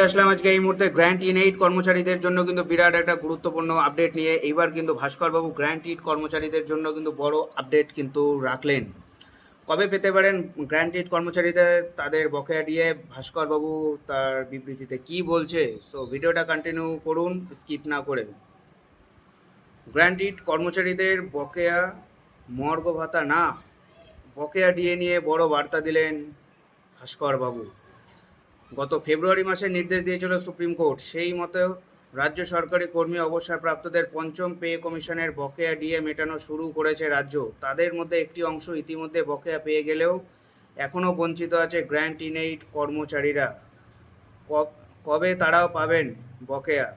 আসলাম আজকে এই মুহূর্তে গ্র্যান্ড ইন এইট কর্মচারীদের জন্য কিন্তু বিরাট একটা গুরুত্বপূর্ণ আপডেট নিয়ে। এইবার কিন্তু ভাস্করবাবু গ্র্যান্ড ইট কর্মচারীদের জন্য কিন্তু বড় আপডেট কিন্তু রাখলেন। কবে পেতে পারেন গ্র্যান্ড ইট কর্মচারীদের তাদের বকেয়া দিয়ে? ভাস্করবাবু তার বিবৃতিতে কি বলছে, সো ভিডিওটা কন্টিনিউ করুন স্কিপ না করে। গ্র্যান্ড ইট কর্মচারীদের বকেয়া মর্গ ভাতা না, বকেয়া ডিএ নিয়ে বড় বার্তা দিলেন ভাস্করবাবু। গত ফেব্রুয়ারি মাসে নির্দেশ দিয়েছিল সুপ্রিম কোর্ট, সেই মতো রাজ্য সরকারি কর্মী অবসরপ্রাপ্তদের পঞ্চম পে কমিশনের বকেয়া ডিএ মেটানো শুরু করেছে রাজ্য। তাদের মধ্যে একটি অংশ ইতিমধ্যে বকেয়া পেয়ে গেলেও এখনও বঞ্চিত আছে গ্র্যান্ট ইন এইড কর্মচারীরা। কবে তারাও পাবেন বকেয়া,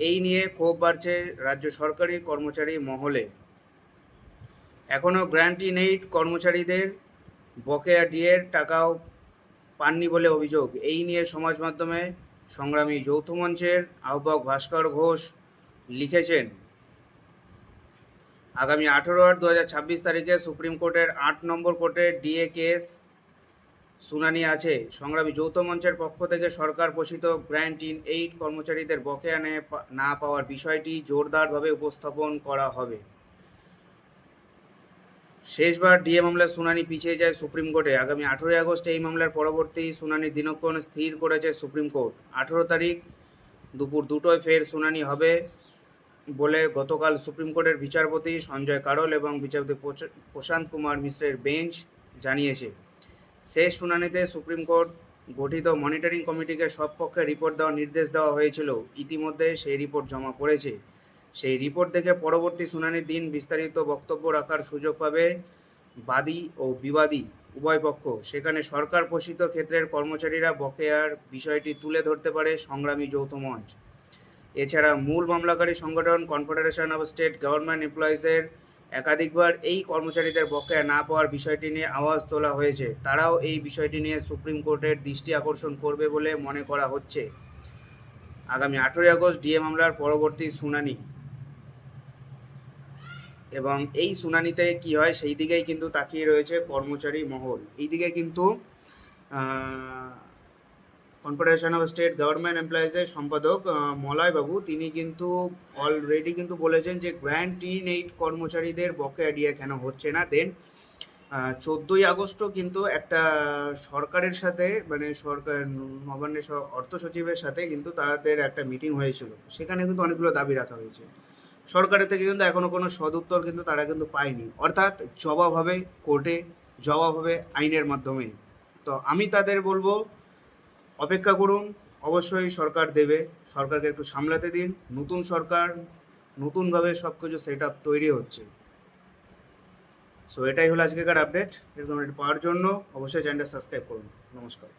এই নিয়ে ক্ষোভ বাড়ছে রাজ্য সরকারি কর্মচারী মহলে। এখনও গ্র্যান্ট ইন এইড কর্মচারীদের বকেয়া ডিএর টাকাও পাননি বলে অভিযোগ। এই নিয়ে সমাজ মাধ্যমে সংগ্রামী যৌথ মঞ্চের আহ্বায়ক ভাস্কর ঘোষ লিখেছেন, আগামী 18/8/2026 তারিখে সুপ্রিম কোর্টের 8 নম্বর কোর্টের ডিএ কেস শুনানি আছে। সংগ্রামী যৌথ মঞ্চের পক্ষ থেকে সরকার পোষিত গ্র্যান্ট ইন এইড কর্মচারীদের বকেয়া না পাওয়ার বিষয়টি জোরদারভাবে উপস্থাপন করা হবে। শেষবার ডিএ মামলার শুনানি পিছিয়ে যায় সুপ্রিম কোর্টে। আগামী 18 আগস্ট এই মামলার পরবর্তী শুনানির দিনক্ষণ স্থির করেছে সুপ্রিম কোর্ট। 18 তারিখ দুপুর 2টোয় ফের শুনানি হবে বলে গতকাল সুপ্রিম কোর্টের বিচারপতি সঞ্জয় কারোল এবং বিচারপতি প্রশান্ত কুমার মিশ্রের বেঞ্চ জানিয়েছে। শেষ শুনানিতে সুপ্রিম কোর্ট গঠিত মনিটরিং কমিটিকে সব পক্ষে রিপোর্ট দেওয়ার নির্দেশ দেওয়া হয়েছিল। ইতিমধ্যে সেই রিপোর্ট জমা পড়েছে। সেই রিপোর্ট দেখে পরবর্তী শুনানির দিন বিস্তারিত বক্তব্য রাখার সুযোগ পাবে বাদী ও বিবাদী উভয় পক্ষ। সেখানে সরকার পোষিত ক্ষেত্রের কর্মচারীরা বকেয়ার বিষয়টি তুলে ধরতে পারে সংগ্রামী যৌথ মঞ্চ। এছাড়া মূল মামলাকারী সংগঠন কনফেডারেশন অফ স্টেট গভর্নমেন্ট এমপ্লয়িজের একাধিকবার এই কর্মচারীদের বকেয়া না পাওয়ার বিষয়টি নিয়ে আওয়াজ তোলা হয়েছে। তারাও এই বিষয়টি নিয়ে সুপ্রিম কোর্টের দৃষ্টি আকর্ষণ করবে বলে মনে করা হচ্ছে। আগামী 18 আগস্ট ডিএ মামলার পরবর্তী শুনানি, এবং এই শুনানিতে কি হয় সেই দিকেই কিন্তু তাকিয়ে রয়েছে কর্মচারী মহল। এই দিকে কিন্তু কনফেডারেশন অফ স্টেট গভর্নমেন্ট এমপ্লয়িজের সম্পাদক মলয়বাবু তিনি কিন্তু অলরেডি কিন্তু বলেছেন যে গ্র্যান্ট ইন এইড কর্মচারীদের বকেয়া ডিএ কেন হচ্ছে না। দেন 14 আগস্টও কিন্তু একটা সরকারের সাথে মানে সরকার নবান্নের অর্থ সচিবের সাথে কিন্তু তাদের একটা মিটিং হয়েছিল। সেখানে কিন্তু অনেকগুলো দাবি রাখা হয়েছে। সরকারের থেকে কিন্তু এখনও কোনো সদুত্তর কিন্তু তারা কিন্তু পায়নি, অর্থাৎ জবাব হবে কোর্টে, জবাব হবে আইনের মাধ্যমে। তো আমি তাদের বলবো অপেক্ষা করুন, অবশ্যই সরকার দেবে। সরকারকে একটু সামলাতে দিন। নতুন সরকার, নতুনভাবে সব কিছু সেট আপ তৈরি হচ্ছে। সো এটাই হলো আজকেকার আপডেট। এরকম পাওয়ার জন্য অবশ্যই চ্যানেলটা সাবস্ক্রাইব করুন। নমস্কার।